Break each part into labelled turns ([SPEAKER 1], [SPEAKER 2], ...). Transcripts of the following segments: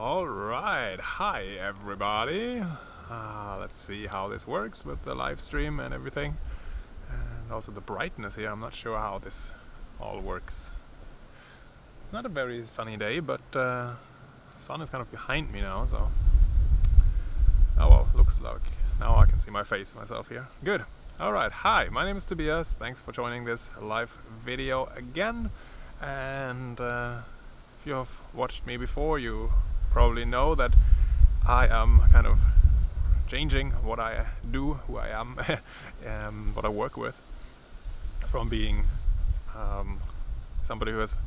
[SPEAKER 1] All right, hi everybody. Let's see how this works with the live stream and everything, and also the brightness here. I'm not sure how this all works. It's not a very sunny day, but the sun is kind of behind me now, so oh well, looks like now I can see my face myself here. Good. All right, hi, my name is Tobias. Thanks for joining this live video again, and if you have watched me before, you probably know that I am kind of changing what I do, who I am, what I work with, from being somebody who has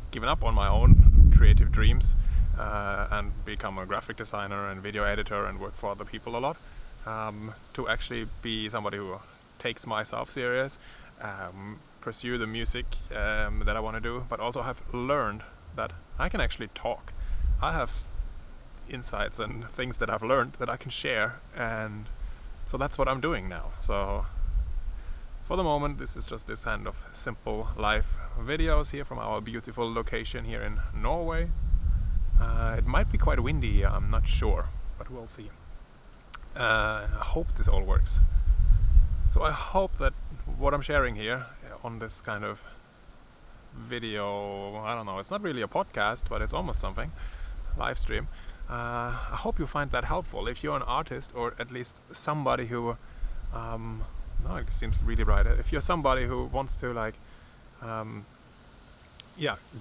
[SPEAKER 1] given up on my own creative dreams and become a graphic designer and video editor and work for other people a lot, to actually be somebody who takes myself serious, pursue the music that I want to do, but also have learned that I can actually talk. I have insights and things that I've learned that I can share, and so that's what I'm doing now. So for the moment, this is just this kind of simple live videos here from our beautiful location here in Norway. It might be quite windy, I'm not sure, but we'll see. I hope this all works. So I hope that what I'm sharing here on this kind of video, I don't know, it's not really a podcast, but it's almost something, live stream. I hope you find that helpful. If you're an artist, or at least somebody who, no, it seems really bright. If you're somebody who wants to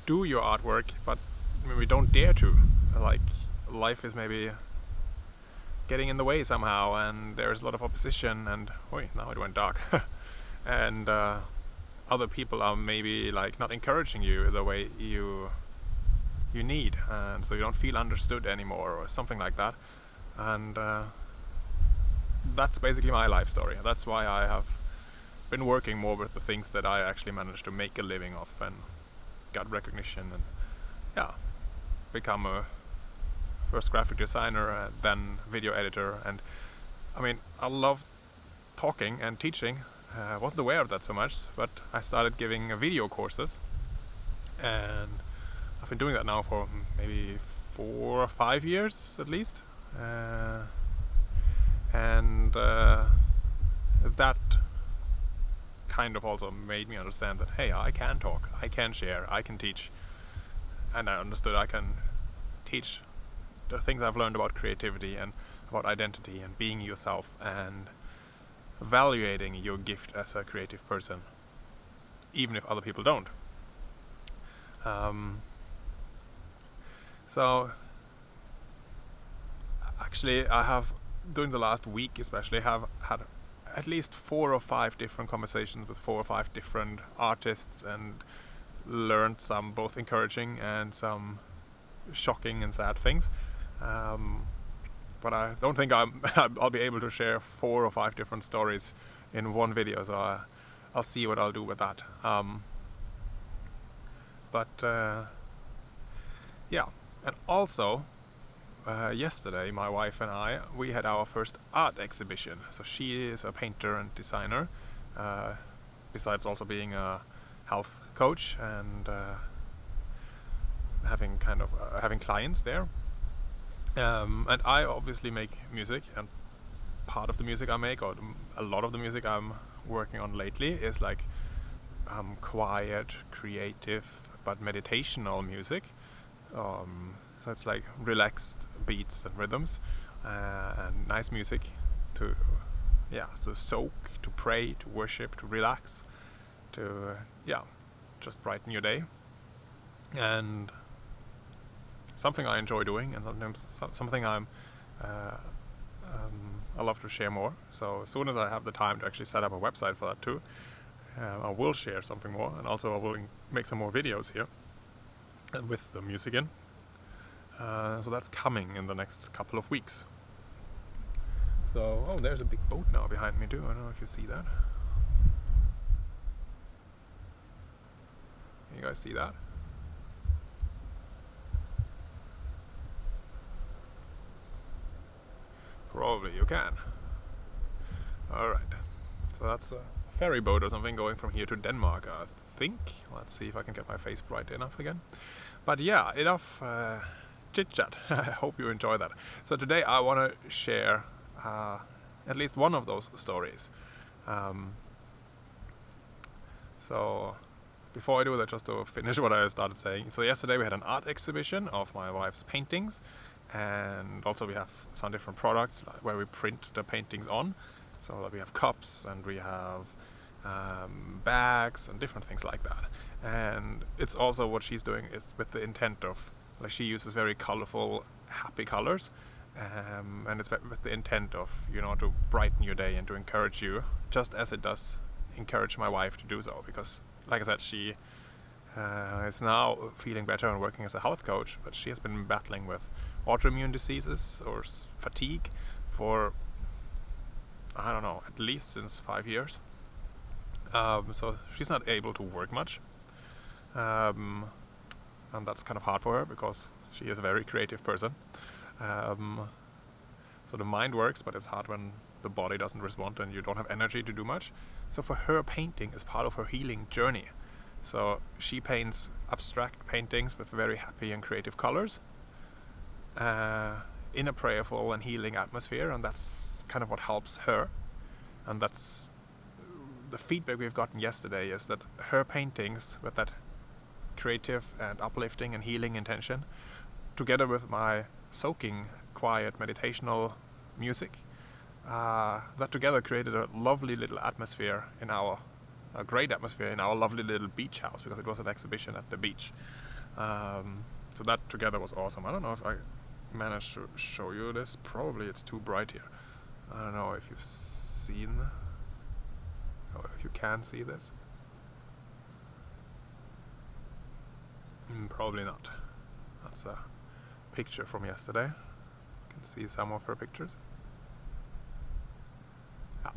[SPEAKER 1] do your artwork, but maybe don't dare to, like life is maybe getting in the way somehow, and there's a lot of opposition, and now it went dark, and other people are maybe like not encouraging you the way you need, and so you don't feel understood anymore or something like that. And that's basically my life story. That's why I have been working more with the things that I actually managed to make a living of and got recognition, and become a first graphic designer, then video editor. And I mean, I love talking and teaching. I wasn't aware of that so much, but I started giving video courses, and I've been doing that now for maybe 4 or 5 years at least, and that kind of also made me understand that, hey, I can talk, I can share, I can teach, and I understood I can teach the things I've learned about creativity and about identity and being yourself and evaluating your gift as a creative person, even if other people don't. So actually I have, during the last week especially, have had at least 4 or 5 different conversations with 4 or 5 different artists, and learned some both encouraging and some shocking and sad things. But I don't think I'll be able to share 4 or 5 different stories in one video, so I'll see what I'll do with that. And also yesterday my wife and we had our first art exhibition. So she is a painter and designer, besides also being a health coach and having clients there. And I obviously make music, and part of the music I make, or a lot of the music I'm working on lately, is like quiet, creative, but meditational music. So it's like relaxed beats and rhythms, and nice music to soak, to pray, to worship, to relax, to just brighten your day. And something I enjoy doing, and sometimes something I love to share more. So as soon as I have the time to actually set up a website for that too, I will share something more, and also I will make some more videos here with the music in. So that's coming in the next couple of weeks. So, there's a big boat now behind me too. I don't know if you see that. You guys see that? Probably you can. Alright. So that's a ferry boat or something going from here to Denmark, I think. Let's see if I can get my face bright enough again. But yeah, enough chit chat. I hope you enjoy that. So today I want to share at least one of those stories. So before I do that, just to finish what I started saying. So yesterday we had an art exhibition of my wife's paintings, and also we have some different products where we print the paintings on. So we have cups and we have bags and different things like that. And it's also what she's doing is with the intent of, like, she uses very colorful, happy colors, and it's with the intent of, to brighten your day and to encourage you, just as it does encourage my wife to do so. Because, like I said, she is now feeling better and working as a health coach, but she has been battling with autoimmune diseases or fatigue for, I don't know, at least since 5 years. So she's not able to work much. And that's kind of hard for her because she is a very creative person. So the mind works, but it's hard when the body doesn't respond and you don't have energy to do much. So for her, painting is part of her healing journey. So she paints abstract paintings with very happy and creative colors in a prayerful and healing atmosphere, and that's kind of what helps her. And that's the feedback we've gotten yesterday, is that her paintings with that creative and uplifting and healing intention, together with my soaking, quiet, meditational music, that together created a lovely little atmosphere a great atmosphere in our lovely little beach house, because it was an exhibition at the beach. So that together was awesome. I don't know if I managed to show you this. Probably it's too bright here. I don't know if you've seen, or if you can see this. Probably not. That's a picture from yesterday. You can see some of her pictures.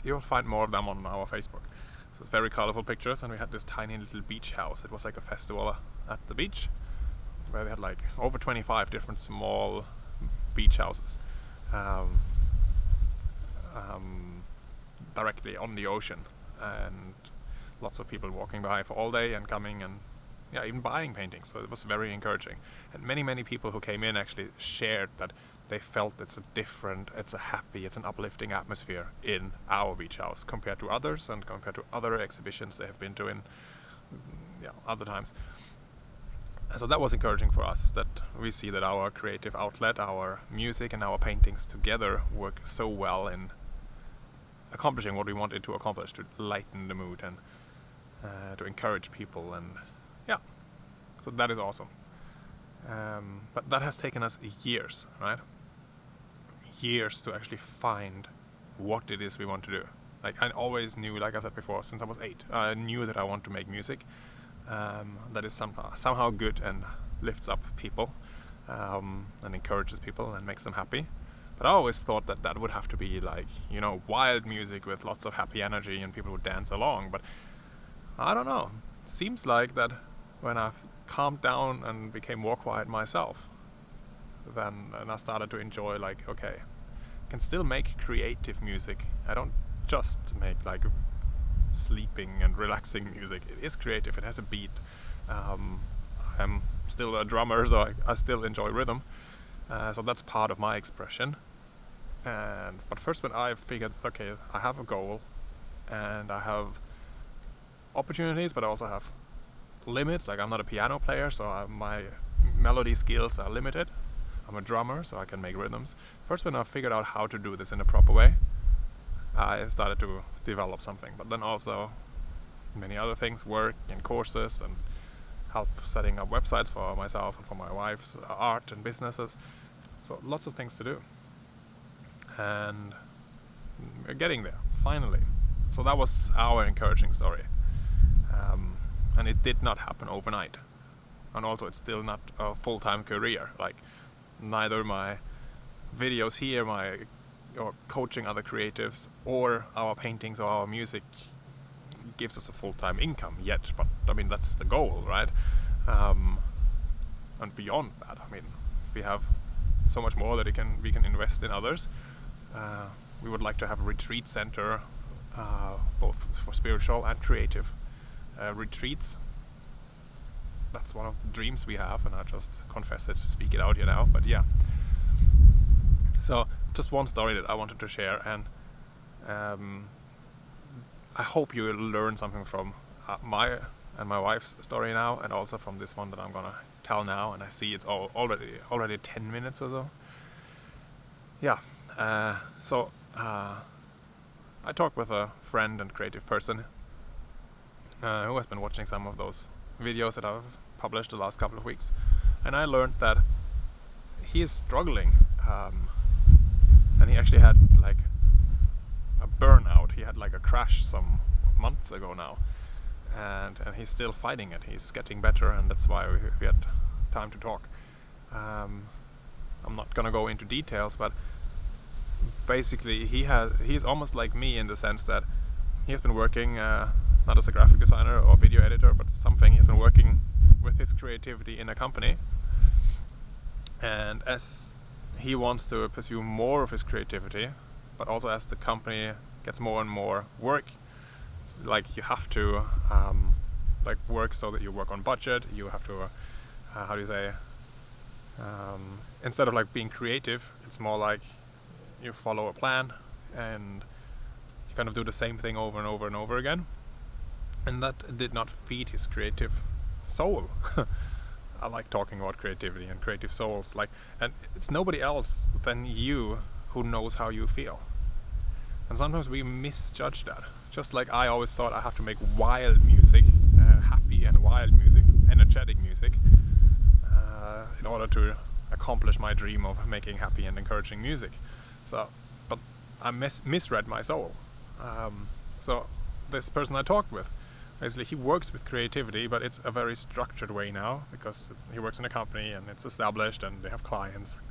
[SPEAKER 1] You'll find more of them on our Facebook. So it's very colorful pictures, and we had this tiny little beach house. It was like a festival at the beach, where they had like over 25 different small beach houses directly on the ocean, and lots of people walking by for all day and coming and even buying paintings. So it was very encouraging, and many people who came in actually shared that they felt it's a happy, it's an uplifting atmosphere in our beach house compared to others and compared to other exhibitions they have been to in other times. And so that was encouraging for us, that we see that our creative outlet, our music and our paintings together work so well in accomplishing what we wanted to accomplish, to lighten the mood and to encourage people, and so that is awesome. But that has taken us years, right? Years to actually find what it is we want to do. Like, I always knew, like I said before, since I was 8, I knew that I want to make music that is somehow good and lifts up people and encourages people and makes them happy. But I always thought that would have to be like, wild music with lots of happy energy and people would dance along. But I don't know. It seems like that when I've calmed down and became more quiet myself, then I started to enjoy, like, okay, I can still make creative music. I don't just make like sleeping and relaxing music. It is creative, it has a beat. I'm still a drummer, so I still enjoy rhythm. So that's part of my expression. But first, when I figured, okay, I have a goal and I have opportunities, but I also have limits. Like, I'm not a piano player, so my melody skills are limited. I'm a drummer, so I can make rhythms. First, when I figured out how to do this in a proper way, I started to develop something. But then also many other things, work and courses, and help setting up websites for myself and for my wife's art and businesses. So lots of things to do. And we're getting there, finally. So that was our encouraging story. And it did not happen overnight. And also, it's still not a full-time career. Like, neither my videos here, or coaching other creatives, or our paintings or our music gives us a full-time income yet. But I mean, that's the goal, right? And beyond that, I mean, if we have so much more that we can invest in others, we would like to have a retreat center, both for spiritual and creative retreats that's one of the dreams we have, and I just confess it, speak it out here now. But yeah, so just one story that I wanted to share, and I hope you learn something from my and my wife's story now, and also from this one that I'm gonna tell now. And I see it's already 10 minutes or so. Yeah, so I talked with a friend and creative person who has been watching some of those videos that I've published the last couple of weeks, and I learned that he is struggling, and he actually had like a burnout. He had like a crash some months ago now, and he's still fighting it. He's getting better, and that's why we had time to talk. I'm not gonna go into details, but basically he's almost like me in the sense that he has been working not as a graphic designer or video editor, but something. He's been working with his creativity in a company, and as he wants to pursue more of his creativity, but also as the company gets more and more work, it's like you have to like work so that you work on budget. You have to how do you say, instead of like being creative, it's more like you follow a plan and you kind of do the same thing over and over and over again, and that did not feed his creative soul. I like talking about creativity and creative souls, like, and it's nobody else than you who knows how you feel, and sometimes we misjudge that. Just like I always thought I have to make wild music, happy and wild music, energetic music, in order to accomplish my dream of making happy and encouraging music. So, but I misread my soul. So this person I talked with, basically he works with creativity, but it's a very structured way now, because he works in a company and it's established and they have clients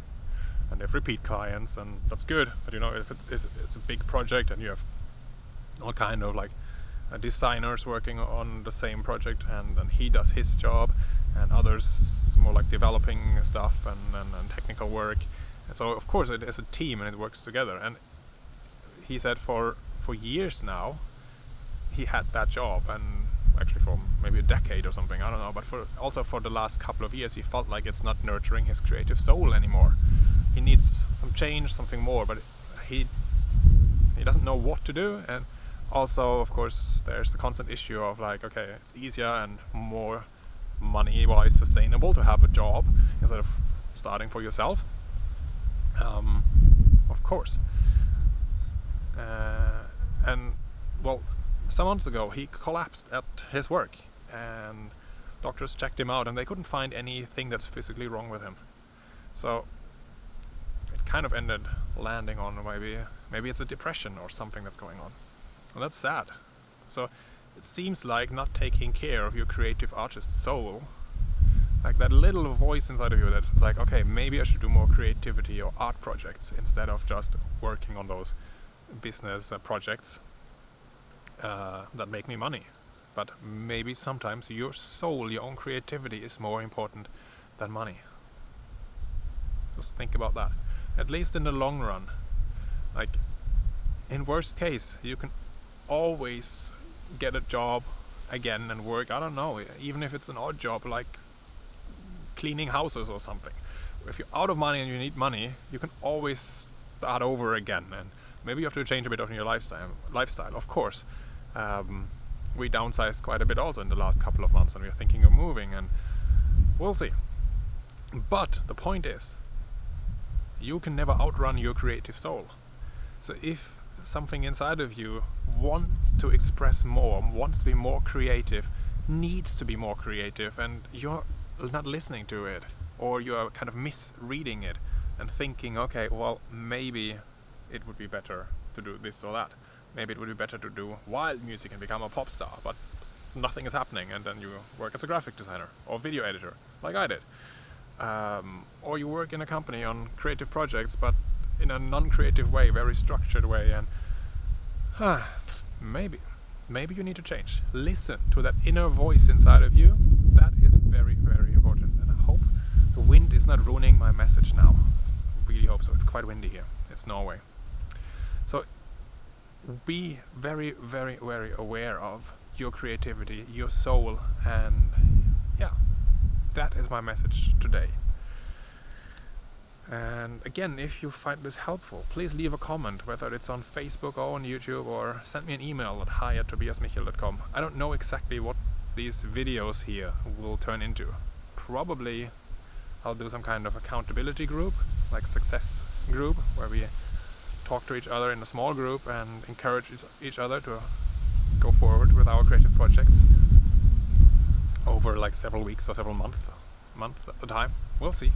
[SPEAKER 1] and they have repeat clients, and that's good. But you know, if it's a big project and you have all kind of like designers working on the same project, and he does his job, and others more like developing stuff and technical work. And so of course it is a team and it works together. And he said for years now he had that job, and actually for maybe a decade or something, I don't know, but for the last couple of years he felt like it's not nurturing his creative soul anymore. He needs some change, something more, but he doesn't know what to do. And also of course there's the constant issue of like, okay, it's easier and more money wise sustainable to have a job instead of starting for yourself. Of course. And well, some months ago he collapsed at his work, and doctors checked him out and they couldn't find anything that's physically wrong with him. So it kind of ended landing on maybe it's a depression or something that's going on. And that's sad. So it seems like not taking care of your creative artist soul, like that little voice inside of you that like, okay, maybe I should do more creativity or art projects instead of just working on those business projects that make me money. But maybe sometimes your soul, your own creativity is more important than money. Just think about that. At least in the long run. Like, in worst case, you can always get a job again and work, I don't know, even if it's an odd job like cleaning houses or something. If you're out of money and you need money, you can always start over again, and maybe you have to change a bit of your lifestyle, of course. We downsized quite a bit also in the last couple of months, and we're thinking of moving, and we'll see. But the point is, you can never outrun your creative soul. So if something inside of you wants to express more, wants to be more creative, needs to be more creative, and you're not listening to it, or you're kind of misreading it and thinking, okay, well, maybe it would be better to do this or that. Maybe it would be better to do wild music and become a pop star, but nothing is happening, and then you work as a graphic designer or video editor, like I did. Or you work in a company on creative projects, but in a non-creative way, very structured way, and maybe you need to change. Listen to that inner voice inside of you. That is very, very important, and I hope the wind is not ruining my message now. I really hope so. It's quite windy here. It's Norway. So be very, very, very aware of your creativity, your soul, and yeah, that is my message today. And again, if you find this helpful, please leave a comment, whether it's on Facebook or on YouTube, or send me an email at hi@tobiasmichel.com. I don't know exactly what these videos here will turn into. Probably I'll do some kind of accountability group, like success group, where we talk to each other in a small group and encourage each other to go forward with our creative projects over like several weeks or several months at a time. We'll see.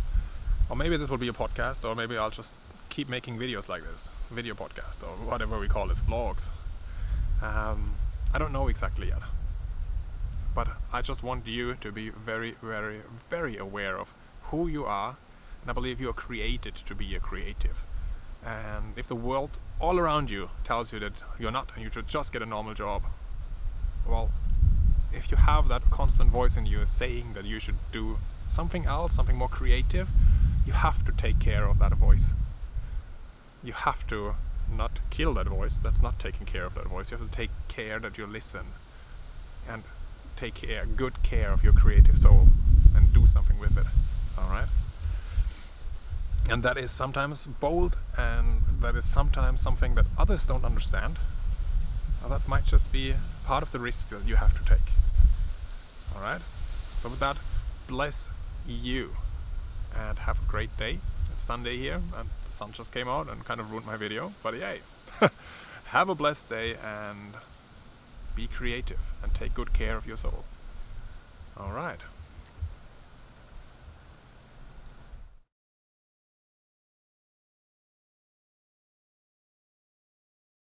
[SPEAKER 1] Or maybe this will be a podcast, or maybe I'll just keep making videos like this, video podcast, or whatever we call this, vlogs. I don't know exactly yet. But I just want you to be very, very, very aware of who you are, and I believe you are created to be a creative. And if the world all around you tells you that you're not and you should just get a normal job, well, if you have that constant voice in you saying that you should do something else, something more creative, you have to take care of that voice. You have to not kill that voice that's not taking care of that voice. You have to take care that you listen and take good care of your creative soul and do something with it. Alright? And that is sometimes bold, and that is sometimes something that others don't understand. Or that might just be part of the risk that you have to take. Alright? So with that, bless you. And have a great day. It's Sunday here, and the sun just came out and kind of ruined my video, but yay. Have a blessed day, and be creative and take good care of your soul. Alright.